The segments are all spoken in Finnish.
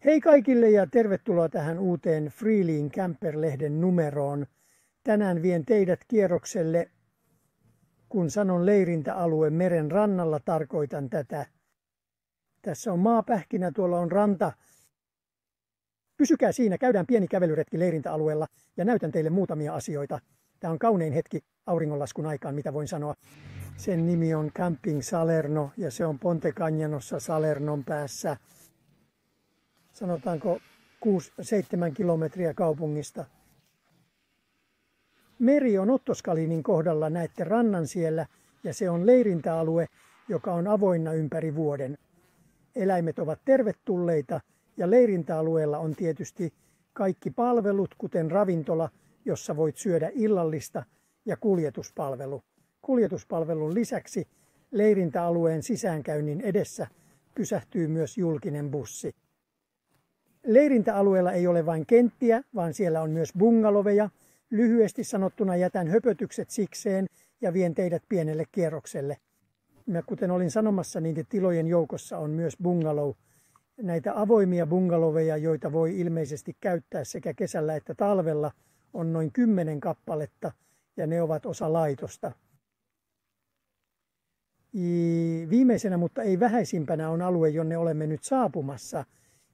Hei kaikille ja tervetuloa tähän uuteen Freeline Camper-lehden numeroon. Tänään vien teidät kierrokselle. Kun sanon leirintäalue meren rannalla, tarkoitan tätä. Tässä on maapähkinä, tuolla on ranta. Pysykää siinä, käydään pieni kävelyretki leirintäalueella ja näytän teille muutamia asioita. Tämä on kaunein hetki auringonlaskun aikaan, mitä voin sanoa. Sen nimi on Camping Salerno ja se on Ponte Cagnanossa Salernon päässä. Sanotaanko 6-7 kilometriä kaupungista. Meri on Ottoskalinin kohdalla, näette rannan siellä, ja se on leirintäalue, joka on avoinna ympäri vuoden. Eläimet ovat tervetulleita, ja leirintäalueella on tietysti kaikki palvelut, kuten ravintola, jossa voit syödä illallista, ja kuljetuspalvelu. Kuljetuspalvelun lisäksi leirintäalueen sisäänkäynnin edessä pysähtyy myös julkinen bussi. Leirintäalueella ei ole vain kenttiä, vaan siellä on myös bungaloveja. Lyhyesti sanottuna jätän höpötykset sikseen ja vien teidät pienelle kierrokselle. Ja kuten olin sanomassa, niin tilojen joukossa on myös bungalow. Näitä avoimia bungaloveja, joita voi ilmeisesti käyttää sekä kesällä että talvella, on noin 10 kappaletta ja ne ovat osa laitosta. Viimeisenä, mutta ei vähäisimpänä, on alue, jonne olemme nyt saapumassa.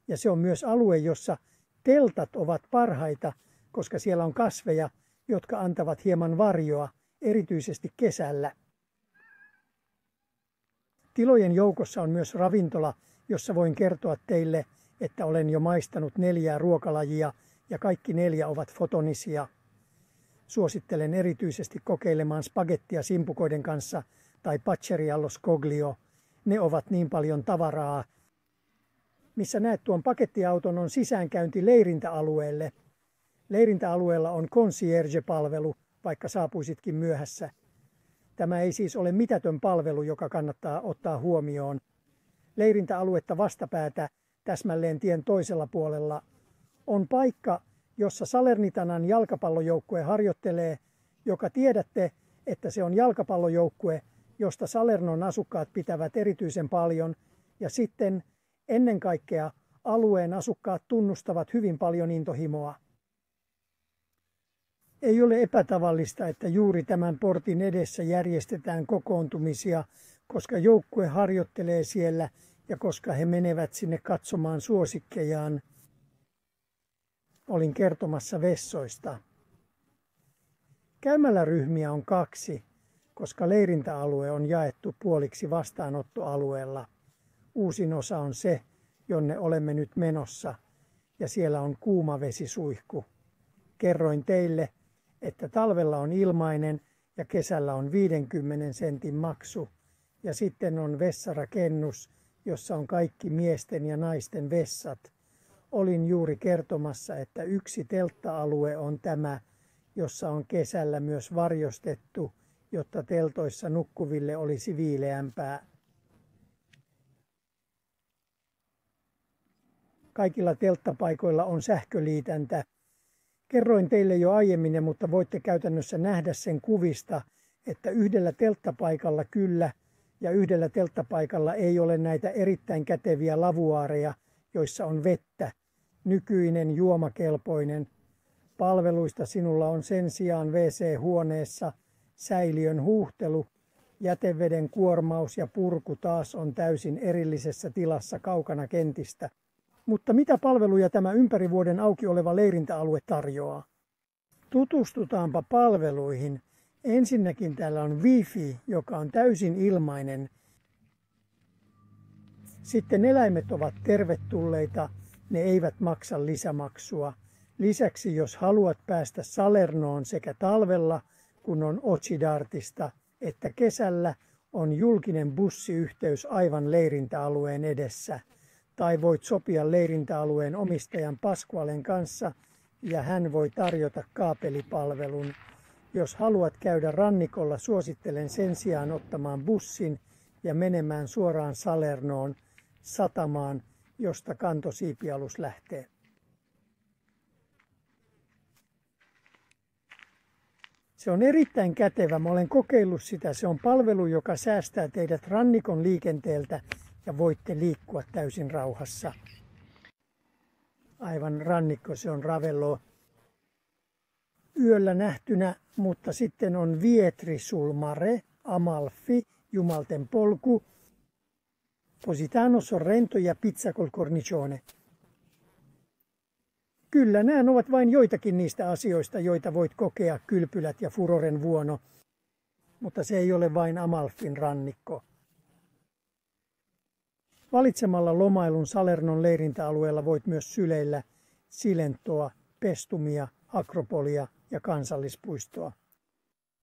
Ja se on myös alue, jossa teltat ovat parhaita, koska siellä on kasveja, jotka antavat hieman varjoa, erityisesti kesällä. Tilojen joukossa on myös ravintola, jossa voin kertoa teille, että olen jo maistanut 4 ruokalajia ja kaikki 4 ovat fotonisia. Suosittelen erityisesti kokeilemaan spagettia simpukoiden kanssa tai paccheri allo scoglio. Ne ovat niin paljon tavaraa. Missä näet tuon pakettiauton, on sisäänkäynti leirintäalueelle. Leirintäalueella on concierge-palvelu, vaikka saapuisitkin myöhässä. Tämä ei siis ole mitätön palvelu, joka kannattaa ottaa huomioon. Leirintäaluetta vastapäätä, täsmälleen tien toisella puolella, on paikka, jossa Salernitanan jalkapallojoukkue harjoittelee, joka tiedätte, että se on jalkapallojoukkue, josta Salernon asukkaat pitävät erityisen paljon, ja sitten ennen kaikkea alueen asukkaat tunnustavat hyvin paljon intohimoa. Ei ole epätavallista, että juuri tämän portin edessä järjestetään kokoontumisia, koska joukkue harjoittelee siellä ja koska he menevät sinne katsomaan suosikkejaan. Olin kertomassa vessoista. Käymäläryhmiä on 2, koska leirintäalue on jaettu puoliksi vastaanottoalueella. Uusin osa on se, jonne olemme nyt menossa, ja siellä on kuumavesisuihku. Kerroin teille, että talvella on ilmainen ja kesällä on 50 sentin maksu, ja sitten on vessarakennus, jossa on kaikki miesten ja naisten vessat. Olin juuri kertomassa, että yksi teltta-alue on tämä, jossa on kesällä myös varjostettu, jotta teltoissa nukkuville olisi viileämpää. Kaikilla telttapaikoilla on sähköliitäntä. Kerroin teille jo aiemmin, mutta voitte käytännössä nähdä sen kuvista, että yhdellä telttapaikalla kyllä ja yhdellä telttapaikalla ei ole näitä erittäin käteviä lavuaareja, joissa on vettä. Nykyinen juomakelpoinen. Palveluista sinulla on sen sijaan WC-huoneessa säiliön huuhtelu, jäteveden kuormaus ja purku taas on täysin erillisessä tilassa kaukana kentistä. Mutta mitä palveluja tämä ympäri vuoden auki oleva leirintäalue tarjoaa? Tutustutaanpa palveluihin. Ensinnäkin täällä on Wi-Fi, joka on täysin ilmainen. Sitten eläimet ovat tervetulleita, ne eivät maksa lisämaksua. Lisäksi jos haluat päästä Salernoon sekä talvella, kun on Occidartista, että kesällä, on julkinen bussiyhteys aivan leirintäalueen edessä. Tai voit sopia leirintäalueen omistajan Pasqualen kanssa ja hän voi tarjota kaapelipalvelun. Jos haluat käydä rannikolla, suosittelen sen sijaan ottamaan bussin ja menemään suoraan Salernoon satamaan, josta kantosiipialus lähtee. Se on erittäin kätevä. Mä olen kokeillut sitä. Se on palvelu, joka säästää teidät rannikon liikenteeltä ja voitte liikkua täysin rauhassa. aivan rannikko, se on Ravello. Yöllä nähtynä, mutta sitten on Vietri sul mare, Amalfi, Jumalten polku, Positano, Sorrento ja Pizza col cornicione. Kyllä, nämä ovat vain joitakin niistä asioista, joita voit kokea kylpylät ja Furoren vuono, mutta se ei ole vain Amalfin rannikko. Valitsemalla lomailun Salernon leirintäalueella voit myös syleillä Silentoa, Pestumia, Akropolia ja kansallispuistoa.